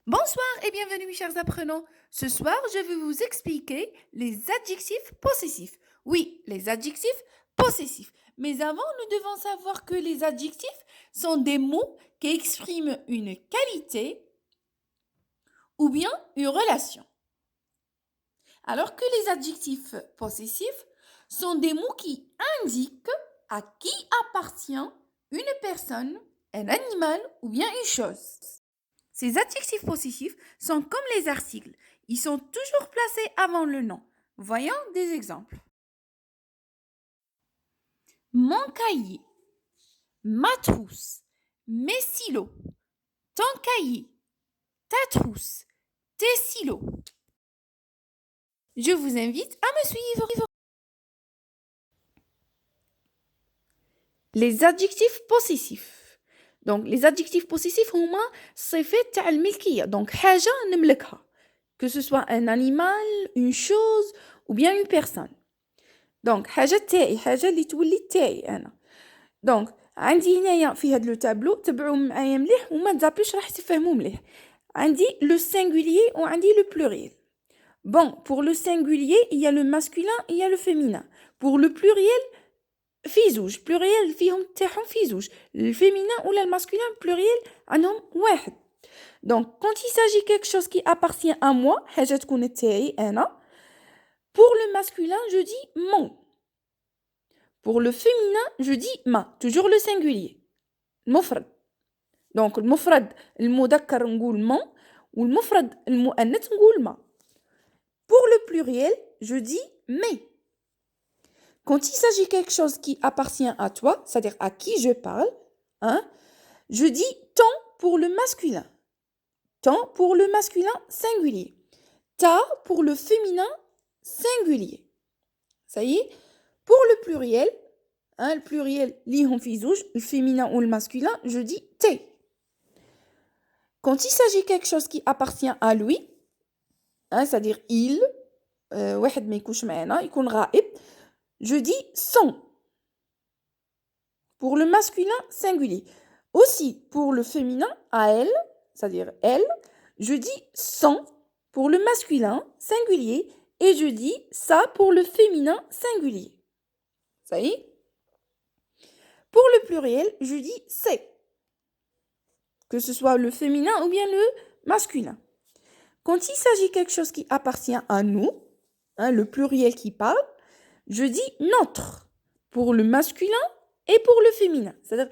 Bonsoir et bienvenue mes chers apprenants. Ce soir, je vais vous expliquer les adjectifs possessifs. Oui, les adjectifs possessifs. Mais avant, nous devons savoir que les adjectifs sont des mots qui expriment une qualité ou bien une relation. Alors que les adjectifs possessifs sont des mots qui indiquent à qui appartient une personne, un animal ou bien une chose. Ces adjectifs possessifs sont comme les articles. Ils sont toujours placés avant le nom. Voyons des exemples. Mon cahier, ma trousse, mes stylos, ton cahier, ta trousse, tes stylos. Je vous invite à me suivre. Les adjectifs possessifs. Donc, les adjectifs possessifs هما صفات تاع الملكية. Donc, حاجة نملكها. Que ce soit un animal, une chose ou bien une personne. Donc, حاجة تاعي، حاجة اللي تولي تاعي أنا. Donc, عندي هنايا في هاد لو تابلو تبعوا معايا مليح وما تزابلوش راح تفهموا مليح. عندي le singulier ou عندي le pluriel. Bon, pour le singulier, il y a le masculin, il y a le féminin. Pour le pluriel, في زوج pluriel فيهم تاعهم في زوج الفيمينين ولا الماسكولين pluriel عندهم واحد. Donc quand il s'agit quelque chose qui appartient à moi حاجة تكون تاعي أنا. Pour le masculin je dis mon. Pour le féminin je dis ma. Toujours le singulier المفرد. Donc المفرد المذكر نقول mon والمفرد المؤنث نقول ma. Pour le pluriel je dis mes. Quand il s'agit de quelque chose qui appartient à toi, c'est-à-dire à qui je parle, hein, je dis ton pour le masculin. Ton pour le masculin singulier. Ta pour le féminin singulier. Ça y est, pour le pluriel, hein, le pluriel, le féminin ou le masculin, je dis te. Quand il s'agit de quelque chose qui appartient à lui, hein, c'est-à-dire il, واحد ما يكونش معنا يكون غائب, je dis son. Pour le masculin singulier. Aussi, pour le féminin, à elle, c'est-à-dire elle, je dis son pour le masculin singulier et je dis ça pour le féminin singulier. Ça y est? Pour le pluriel, je dis c'est. Que ce soit le féminin ou bien le masculin. Quand il s'agit de quelque chose qui appartient à nous, hein, le pluriel qui parle, je dis notre pour le masculin et pour le féminin. C'est-à-dire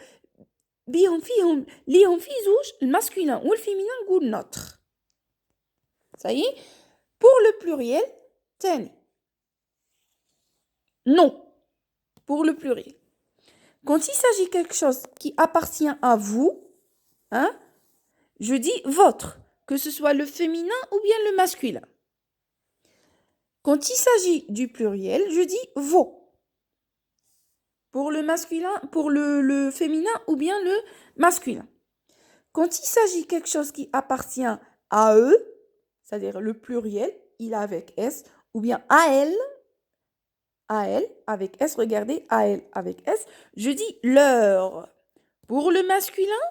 بيهم فيهم ليهم في زوج الماسكولين والفيمينين نقول notre. Ça y est? Pour le pluriel, تاني. Non. Pour le pluriel. Quand il s'agit de quelque chose qui appartient à vous, hein, je dis votre, que ce soit le féminin ou bien le masculin. Quand il s'agit du pluriel, je dis vos. Pour le masculin, pour le féminin ou bien le masculin. Quand il s'agit de quelque chose qui appartient à eux, c'est-à-dire le pluriel, il avec S, ou bien à elle avec S, regardez, à elle avec S, je dis leur. Pour le masculin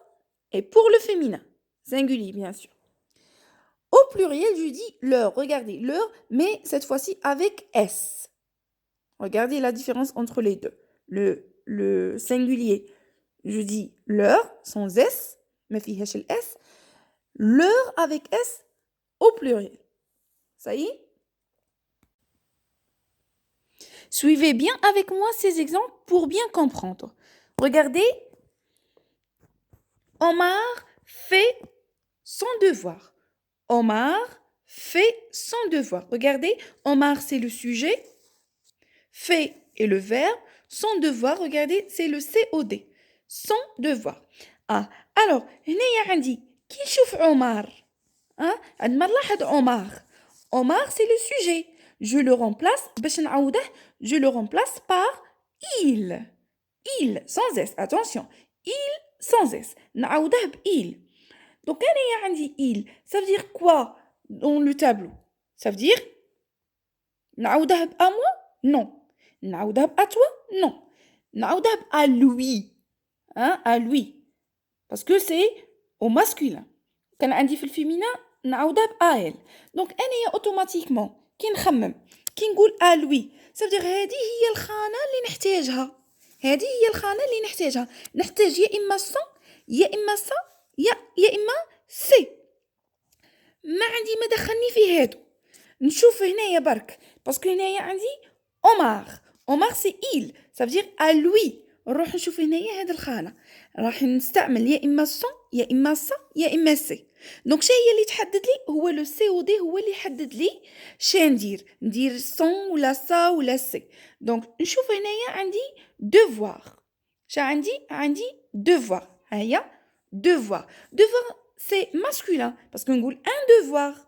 et pour le féminin. Singulier, bien sûr. Au pluriel, je dis leur. Regardez, leur, mais cette fois-ci avec S. Regardez la différence entre les deux. Le singulier, je dis leur, sans S, mais فيهاش le S. Leur avec S au pluriel. Ça y est? Suivez bien avec moi ces exemples pour bien comprendre. Regardez. Omar fait son devoir. Omar fait son devoir. Regardez, Omar c'est le sujet, fait est le verbe, son devoir, regardez, c'est le COD. Son devoir. Ah, alors, هنا عندي كي نشوف عمر عندما نلاحظ عمر c'est le sujet. Je le remplace باش نعوضه, je le remplace par il. Il sans S, attention. Il sans S. نعوضه il. Donc أنا عندي il. Ça veut dire quoi dans le tableau? Ça veut dire نعوضه à moi? Non. نعوضه à toi? Non. نعوضه à lui. Hein, à lui. Parce que c'est au masculin. كان عندي في الفيمينا نعوضها بآل. دونك أنايا أوتوماتيكمون كي نخمم كي نقول ألوي سافدير هذه هي الخانة اللي نحتاجها، هذه هي الخانة اللي نحتاجها، نحتاج يا إما سون يا إما سا يا إما سي. ما عندي ما دخلني في هادو، نشوف هنايا برك باسكو هنايا عندي عمر سي إيل سافدير ألوي. نروح نشوف هنايا هاد الخانة راح نستعمل يا إما سون يا إما سا يا إما سي. دونك شي هي اللي تحدد لي هو لو سي او دي، هو اللي يحدد لي شي ندير سون ولا سا ولا سي. دونك نشوف هنايا عندي devoir. شا عندي devoir. هيا devoir سي masculin باسكو نقول ان devoir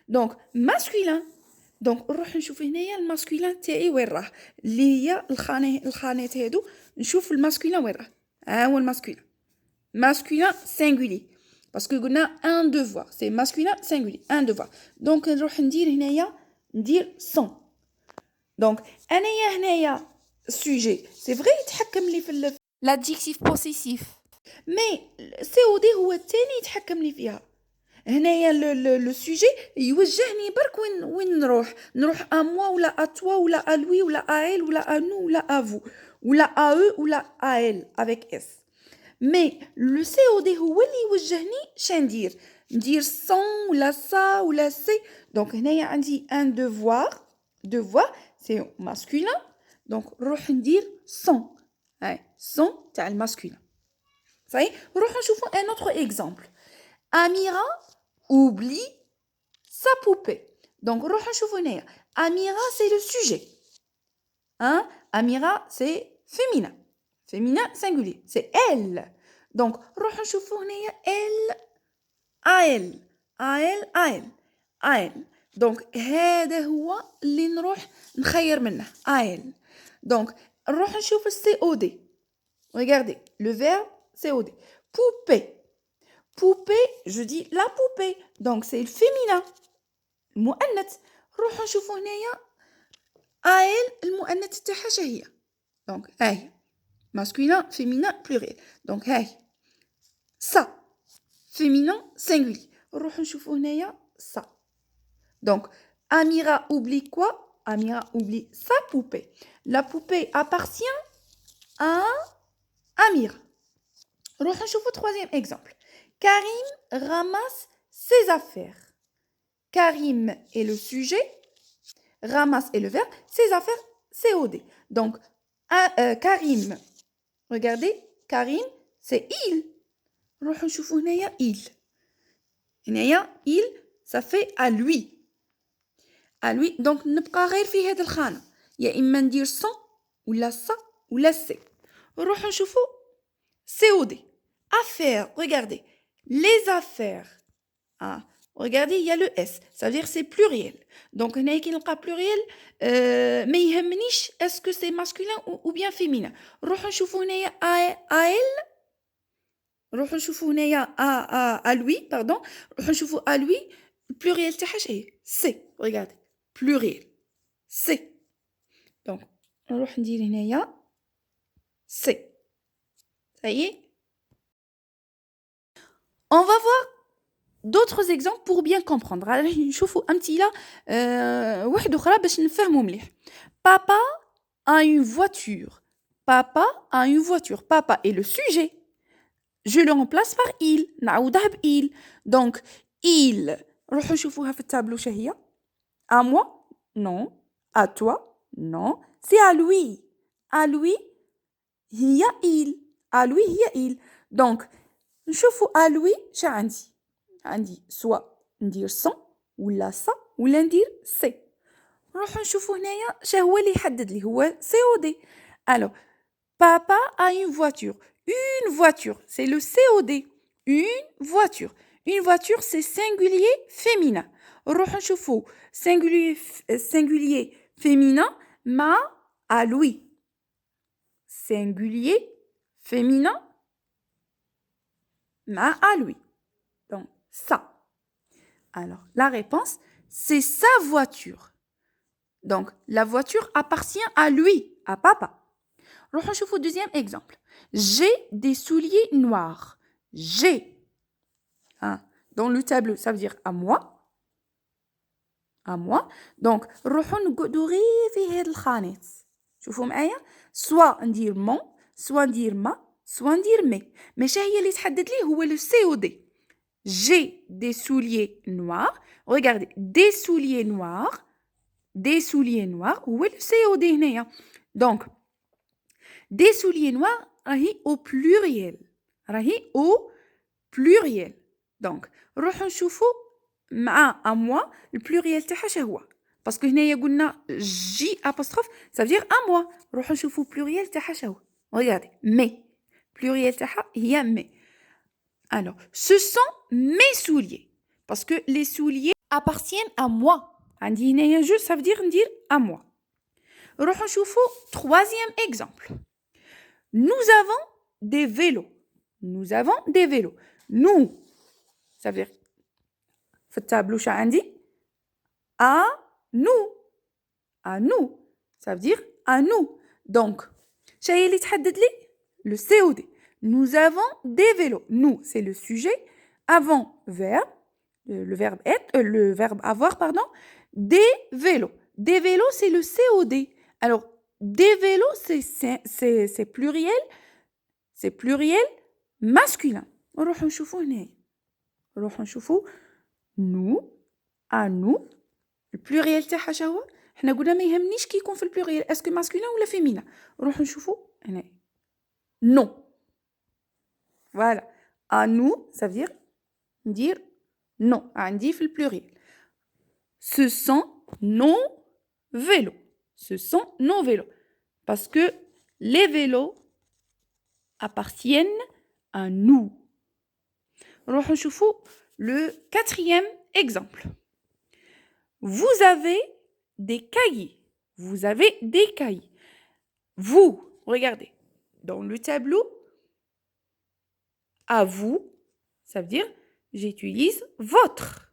دونك masculin. دونك نروح نشوف هنايا الماسكولين تاعي وين راه، اللي هي الخانات هادو نشوف الماسكولين وين راه. هو الماسكولين سينغولي باسكو قلنا ان devoir سي ماسكولين سينغولي ان devoir. دونك نروح ندير هنايا ندير سون. دونك انايا هنايا السوجي سي فري يتحكم لي في l'adjectif possessif. مي سي او دي هو الثاني يتحكم لي فيها. هنايا لو سوجي يوجهني برك وين نروح ا موا ولا ا توا ولا ا لوي ولا ا ال ولا ا نو ولا ا فو ولا ا او ولا ا ال افيك اس. مي لو سي او دي هو اللي يوجهني ندير سون ولا سا ولا سي. دونك هنايا عندي ان devoir سي ماسكولين دونك نروح ندير سون. هاي سون تاع الماسكولين صحيح. نروح نشوفوا ان اوتر اكزامبل. Amira oublie sa poupée. Donc, Amira, c'est le sujet. Hein? Amira, c'est féminin. Féminin singulier. C'est elle. Donc, elle. Donc, هذا هو اللي نروح نخير منه. elle. Donc, نروح نشوف COD. Regardez, le verbe COD. Poupée. Poupée, je dis la poupée. Donc, c'est le féminin. المؤنث. روحوا نشوفوا هنايا آل المؤنث تاعها شهية. Donc, هاي masculin, féminin, pluriel. Donc, هاي ça féminin, singulier. روحوا نشوفوا هنايا ça. Donc, Amira oublie quoi? Amira oublie sa poupée. La poupée appartient à Amira. روحوا نشوفوا troisième exemple. Karim ramasse ses affaires. Karim est le sujet, ramasse est le verbe, ses affaires, COD. Donc, Karim, regardez, Karim, c'est il. نروحوا نشوفوا هنايا il. هنايا il, ça fait à lui. À lui, donc نبقى غير في هذه الخانة. يا إما ندير son ولا ça ولا c'est. نروحوا نشوفوا COD. Affaires, regardez. Les affaires. Ah, regardez, il y a le S. Ça veut dire c'est pluriel. Donc, هنا كي نلقى pluriel ما يهمنيش est-ce que c'est masculin ou bien féminin. نروحوا نشوفوا هنايا à elle. نروحوا نشوفوا هنايا à lui, pardon. نروحوا نشوفوا à lui. pluriel تاعها شي c'est. Regardez. Pluriel. C'est. Donc, نروح ندير هنايا c'est. Ça y est. On va voir d'autres exemples pour bien comprendre. راح نشوفوا أمثلة واحدة أخرى باش نفهموا مليح. Papa a une voiture. Papa a une voiture. Papa est le sujet. Je le remplace par il. نعوضها ب il. Donc, il. نروحوا نشوفوها في التابلو شهية. À moi? Non. À toi? Non. C'est à lui. À lui, هي il. À lui, هي il. Donc, نشوفوا à lui شا عندي سوا ندير son ولا ça ولا ندير c'est. نروحوا نشوفوا هنايا شا هو اللي يحدد لي هو COD. Alors, papa a une voiture. Une voiture, c'est le COD. Une voiture. Une voiture, c'est singulier féminin. نروحوا نشوفوا singulier féminin مع à lui. Singulier féminin مع à lui. Donc, ça. Alors, la réponse, c'est sa voiture. Donc, la voiture appartient à lui, à papa. نروحوا نشوفوا deuxième exemple. J'ai des souliers noirs. J'ai. Hein. Dans le tableau, ça veut dire à moi. à moi. Donc نروحو نقعدو غير في هاد الخانات. شوفوا معايا سوا ندير مون سوا ندير ما سوا ندير مي. ماشي هي اللي تحدد لي هو لو سي او دي. J'ai des souliers noirs. Regardez, des souliers noirs. Des souliers noirs. Où est le COD هنايا? Donc, des souliers noirs راهي au pluriel. راهي au pluriel. Donc, نروحو نشوفو مع à moi le pluriel تاعها شهو. Parce que هنايا قلنا J apostrophe, ça veut dire à moi. نروحو نشوفو pluriel تاعها شهو. Regardez, mes. Pluriel تاعها هي mes. Alors, ce sont mes souliers. Parce que les souliers appartiennent à moi. عندي هنايا جو, ça veut dire ندير à moi. نروحو نشوفو troisième exemple. Nous avons des vélos. Nous avons des vélos. Nous, ça veut dire في التابلو شا عندي à nous. À nous. Ça veut dire à nous. Donc, شا هي اللي تحدد لي le COD. Nous avons des vélos. Nous, c'est le sujet. Avant, verbe. Le verbe être, le verbe avoir, pardon. Des vélos. Des vélos, c'est le COD. Alors, des vélos, c'est pluriel. C'est pluriel masculin. نروحو نشوفو هنايا. نروحو نشوفو nous, à nous. Le pluriel تاعها شهو؟ حنا قلنا ما يهمنيش كي يكون في البلوريال اسكو ماسكولين ولا فيمينا. نروحو نشوفو هنايا. Non. Voilà. À nous, ça veut dire non. عندي في البلوريال. Ce sont nos vélos. Ce sont nos vélos. Parce que les vélos appartiennent à nous. نروحو نشوفو le quatrième exemple. Vous avez des cahiers. Vous avez des cahiers. Vous, regardez, dans le tableau, à vous, ça veut dire j'utilise votre.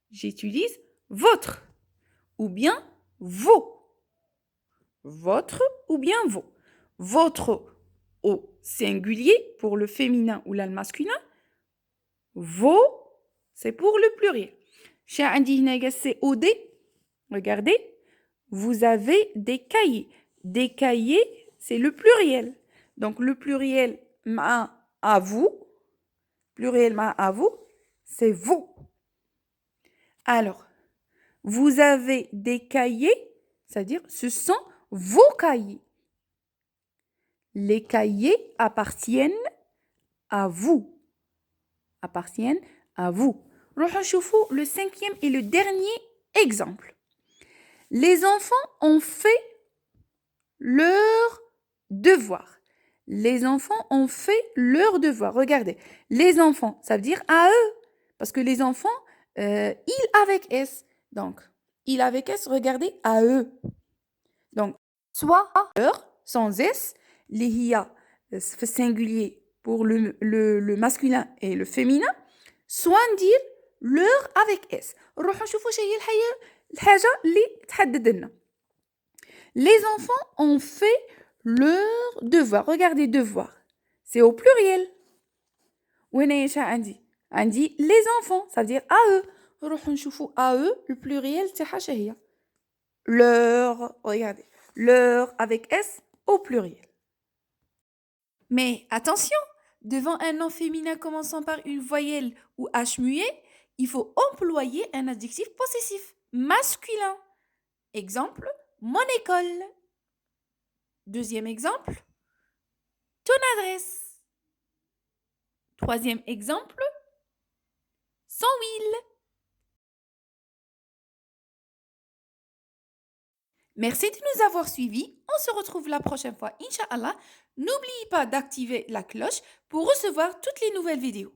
J'utilise votre. Ou bien vos. Votre ou bien vos. Votre au singulier pour le féminin ou le masculin. Vos, c'est pour le pluriel. Chez عندي هنايا COD. Regardez, vous avez des cahiers. Des cahiers, c'est le pluriel. Donc le pluriel à vous, pluriel à vous, c'est vos. Alors, vous avez des cahiers, c'est-à-dire ce sont vos cahiers. Les cahiers appartiennent à vous. Appartiennent à vous. نروحو نشوفو le cinquième et le dernier exemple. Les enfants ont fait leur devoir. Les enfants ont fait leur devoir. Regardez, les enfants, ça veut dire à eux. Parce que les enfants, ils avec S. Donc, ils avec S, regardez, à eux. Donc, soit leur, sans S, les hiya, singulier pour le masculin et le féminin, soit dire leur avec S. نروحو نشوفو شي هي الحاجة اللي تحدد لنا. Les enfants ont fait leur devoir. Regardez, devoir. C'est au pluriel. وهنا شا عندي les enfants. Ça veut dire à eux. نروحو نشوفو à eux. Le pluriel تاعها شا هي. Leur. Regardez. Leur avec S au pluriel. Mais attention, devant un nom féminin commençant par une voyelle ou H muet, il faut employer un adjectif possessif masculin. Exemple, mon école. Deuxième exemple, ton adresse. Troisième exemple, sans huile. Merci de nous avoir suivis. On se retrouve la prochaine fois, Inch'Allah. N'oubliez pas d'activer la cloche pour recevoir toutes les nouvelles vidéos.